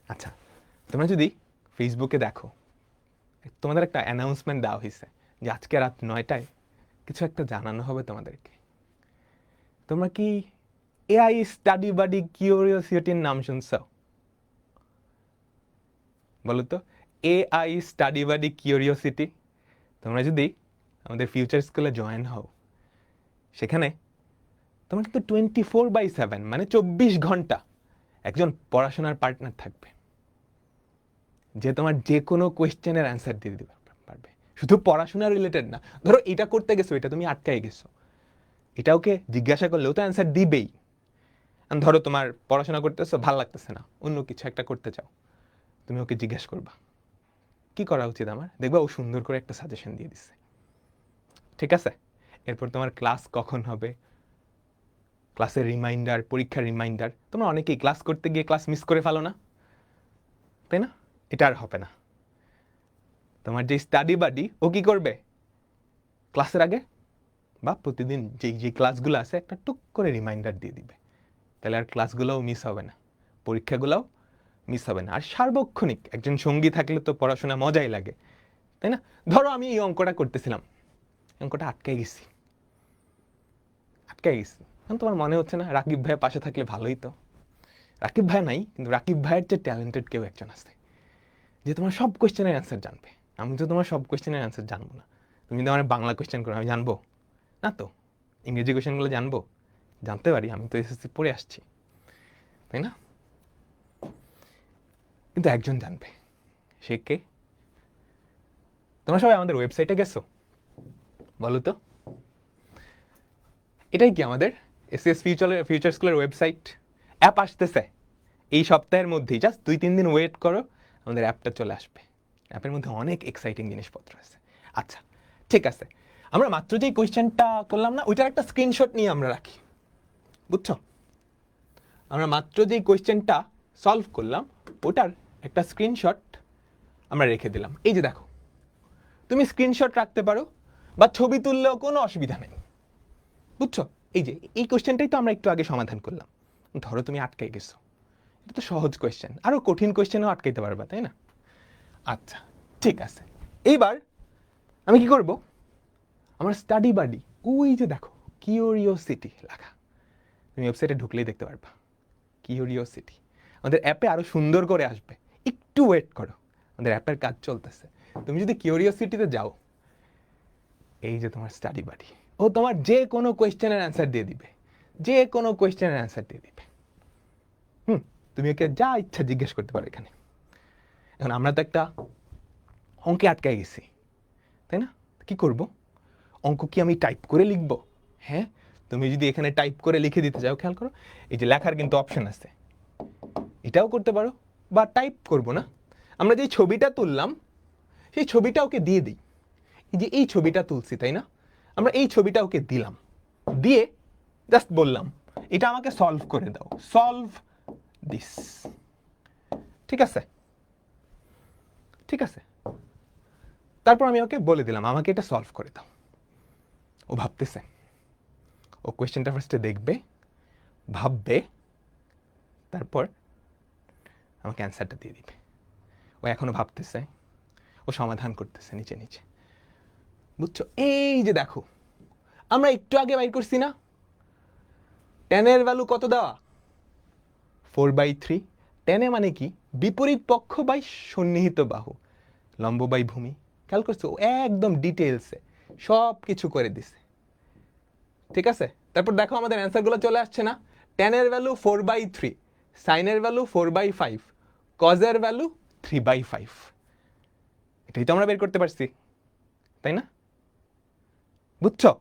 আচ্ছা, তোমরা যদি ফেসবুকে দেখো, তোমাদের একটা অ্যানাউন্সমেন্ট দেওয়া হয়েছে যে আজকে রাত 9টায় কিছু একটা জানানো হবে তোমাদেরকে। তোমরা কি এআই স্টাডি বাডি কিউরিওসিটির নাম শুনছ? বলো তো, এআই স্টাডি বাডি কিউরিওসিটি। তোমরা যদি আমাদের ফিউচার স্কুলে জয়েন হও, সেখানে তোমার কিন্তু 24/7 মানে 24 ঘন্টা একজন পড়াশোনার পার্টনার থাকবে, যে তোমার যে কোনো কোয়েশ্চেনের অ্যান্সার দিয়ে দিতে পারবে। শুধু পড়াশোনা রিলেটেড না, ধরো এটা করতে গেছো, এটা তুমি আটকাই গেছো, এটা ওকে জিজ্ঞাসা করলেও তো অ্যান্সার দিবেই। ধরো তোমার পড়াশোনা করতেছো, ভাল লাগতেছে না, অন্য কিছু একটা করতে চাও, তুমি ওকে জিজ্ঞেস করবা কি করা উচিত আমার, দেখবা ও সুন্দর করে একটা সাজেশন দিয়ে দিচ্ছে। ঠিক আছে, এরপর তোমার ক্লাস কখন হবে, ক্লাসের রিমাইন্ডার, পরীক্ষার রিমাইন্ডার। তোমরা অনেকেই ক্লাস করতে গিয়ে ক্লাস মিস করে ফেলো না, তাই না? এটা আর হবে না। তোমার যে স্টাডি বাডি, ও কি করবে, ক্লাসের আগে বা প্রতিদিন যেই যে ক্লাসগুলো আছে একটা টুক করে রিমাইন্ডার দিয়ে দিবে। তাহলে আর ক্লাসগুলোও মিস হবে না, পরীক্ষাগুলোও মিস হবে না। আর সার্বক্ষণিক একজন সঙ্গী থাকলে তো পড়াশোনা মজাই লাগে, তাই না? ধরো আমি এই অঙ্কটা করতেছিলাম, অঙ্কটা আটকে গেছি, এখন তোমার মনে হচ্ছে না রাকিব ভাইয়ের পাশে থাকলে ভালোই তো। রাকিব ভাই নাই, কিন্তু রাকিব ভাইয়ের যে ট্যালেন্টেড কেউ একজন আছে, যে তোমার সব কোয়েশ্চেনের অ্যান্সার জানবে। আমি তো তোমার সব কোয়েশ্চেনের অ্যান্সার জানবো না। তুমি যদি আমার বাংলা কোয়েশ্চেন করো, আমি জানবো না তো? ইংরেজি কোয়েশ্চেনগুলো জানবো? জানতে পারি, আমি তো এসএসসি পড়ে আসছি, তাই না? কিন্তু একজন জানবে, সে কে? তোমরা সবাই আমাদের ওয়েবসাইটে গেছো? বলো তো, এটাই কি আমাদের এসএস ফিউচার স্কুলের ওয়েবসাইট? অ্যাপ আসতেছে এই সপ্তাহের মধ্যেই, জাস্ট 2-3 দিন ওয়েট করো, আমাদের অ্যাপটা চলে আসবে। অ্যাপের মধ্যে অনেক এক্সাইটিং জিনিসপত্র আছে। আচ্ছা, ঠিক আছে, আমরা মাত্র যেই কোয়েশ্চেনটা করলাম না, ওইটার একটা স্ক্রিনশট নিয়ে আমরা রাখি, বুঝছো? আমরা মাত্র যেই কোয়েশ্চেনটা সলভ করলাম, ওটার একটা স্ক্রিনশট আমরা রেখে দিলাম। এই যে দেখো, তুমি স্ক্রিনশট রাখতে পারো বা ছবি তুললেও কোনো অসুবিধা নেই, বুঝছো? এই যে এই কোয়েশ্চেনটাই তো আমরা একটু আগে সমাধান করলাম। ধরো তুমি আটকাই গেছো, এটা তো সহজ কোয়েশ্চেন, আরো কঠিন কোয়েশ্চেনও আটকাইতে পারবা, তাই না? আচ্ছা, ঠিক আছে, এইবার আমি কি করব, আমার স্টাডি বাডি, ওই যে দেখো কিউরিওসিটি লেখা, তুমি ওয়েবসাইটে ঢুকলেই দেখতে পারবা কিউরিওসিটি। আমাদের অ্যাপে আরো সুন্দর করে আসবে, একটু ওয়েট করো, আমাদের অ্যাপের কাজ চলতেছে। তুমি যদি কিউরিওসিটিতে যাও, এই যে তোমার স্টাডি বাডি, ও তোমার যে কোনো কোয়েশ্চেনের অ্যান্সার দিয়ে দিবে, যে কোনো কোয়েশ্চেনের অ্যান্সার দিয়ে দিবে। তুমি ওকে যা ইচ্ছা জিজ্ঞেস করতে পারো এখানে। এখন আমরা তো একটা অঙ্কে আটকাই গেছি, তাই না? কি করব, অঙ্ক কি আমি টাইপ করে লিখবো? হ্যাঁ, তুমি যদি এখানে টাইপ করে লিখে দিতে চাও, খেয়াল করো, এই যে লেখার কিন্তু অপশন আছে, এটাও করতে পারো, বা টাইপ করব না, আমরা যে ছবিটা তুললাম সেই ছবিটা ওকে দিয়ে দিই। এই যে এই ছবিটা তুলছি, তাই না? আমরা এই ছবিটা ওকে দিলাম, দিয়ে জাস্ট বললাম এটা আমাকে সলভ করে দাও, সলভ দিস। ঠিক আছে, ঠিক আছে, তারপর আমি ওকে বলে দিলাম আমাকে এটা সলভ করে দাও। ও ভাবতেছে, ও কোয়েশ্চেনটা ফার্স্টে দেখবে, ভাববে, তারপর আমাকে অ্যান্সারটা দিয়ে দিবে। ও এখনো ভাবতেছে, ও সমাধান করতেছে নিচে নিচে, বুঝছো? এই যে দেখো, আমরা একটু আগে বাইর করছি না, টেনের ভ্যালু কত দেওয়া, 4/3। টেনে মানে কি, বিপরীত পক্ষ বাই সন্নিহিত বাহু, লম্ব বাই ভূমি। খেয়াল করছো, ও একদম ডিটেলসে সব কিছু করে দিছে। ঠিক আছে, তারপর দেখো আমাদের অ্যান্সারগুলো চলে আসছে না। টেনের ভ্যালু 4/3, সাইনের ভ্যালু 4/5, কজের ভ্যালু 3/5। এটাই তো আমরা বের করতে পারছি, তাই না? বুঝছো?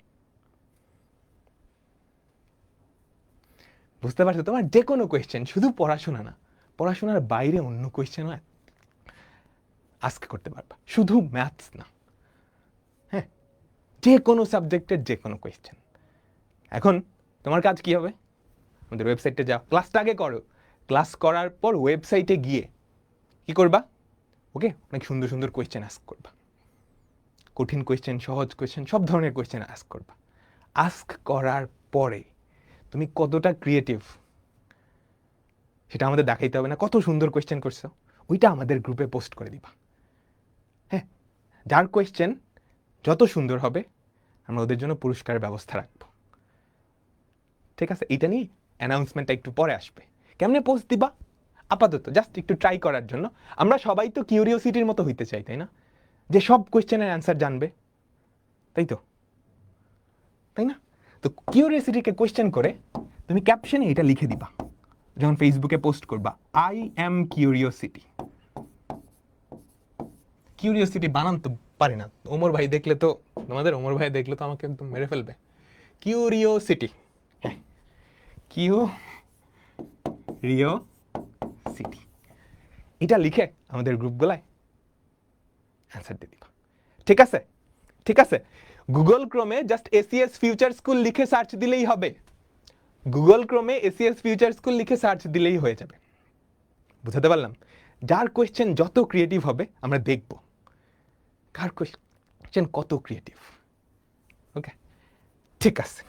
বুঝতে পারছো? তোমার যে কোনো কোয়েশ্চেন, শুধু পড়াশোনা না, পড়াশোনার বাইরে অন্য কোয়েশ্চেনও আজকে করতে পারবা, শুধু ম্যাথস না। হ্যাঁ, যে কোনো সাবজেক্টের যে কোনো কোয়েশ্চেন। এখন তোমার কাজ কি হবে, আমাদের ওয়েবসাইটে যাও, ক্লাসটা আগে করো, ক্লাস করার পর ওয়েবসাইটে গিয়ে কি করবা, ওকে অনেক সুন্দর সুন্দর কোয়েশ্চেন আস্ক করবা, কঠিন কোয়েশ্চেন, সহজ কোয়েশ্চেন, সব ধরনের কোয়েশ্চেন আস্ক করবা। আস্ক করার পরে তুমি কতটা ক্রিয়েটিভ, সেটা আমাদের দেখাইতে হবে না কত সুন্দর কোয়েশ্চেন করছো, ওইটা আমাদের গ্রুপে পোস্ট করে দিবা। হ্যাঁ, যার কোয়েশ্চেন যত সুন্দর হবে আমরা ওদের জন্য পুরস্কারের ব্যবস্থা রাখবো। ঠিক আছে, এটা নিয়ে অ্যানাউন্সমেন্টটা একটু পরে আসবে। কেমনে পোস্ট দিবা? আপাতত জাস্ট একটু ট্রাই করার জন্য। আমরা সবাই তো কিউরিওসিটির মতো হইতে চাই, তাই না? যে সব কোয়েশ্চেনের অ্যান্সার জানবে, তাই তো, তাই না? তো কিউরিওসিটিকে কোয়েশ্চেন করে তুমি ক্যাপশনে এটা লিখে দিবা যখন ফেসবুকে পোস্ট করবা, আই অ্যাম কিউরিওসিটি। কিউরিওসিটি বানান তো পারি না, ওমর ভাই দেখলে তো, তোমাদের ওমর ভাই দেখলে তো আমাকে একদম মেরে ফেলবে। কিউরিওসিটি, হ্যাঁ, কিউরিওসিটি, এটা লিখে আমাদের গ্রুপগুলায় অ্যান্সার দিয়ে দিবা। ঠিক আছে, ঠিক আছে। গুগল ক্রোমে জাস্ট এসিএস ফিউচার স্কুল লিখে সার্চ দিলেই হবে। গুগল ক্রোমে এসিএস ফিউচার স্কুল লিখে সার্চ দিলেই হয়ে যাবে। বুঝাতে পারলাম? যার কোয়েশ্চেন যত ক্রিয়েটিভ হবে আমরা দেখব কার কোয়েশ্চেন কত ক্রিয়েটিভ। ওকে, ঠিক আছে।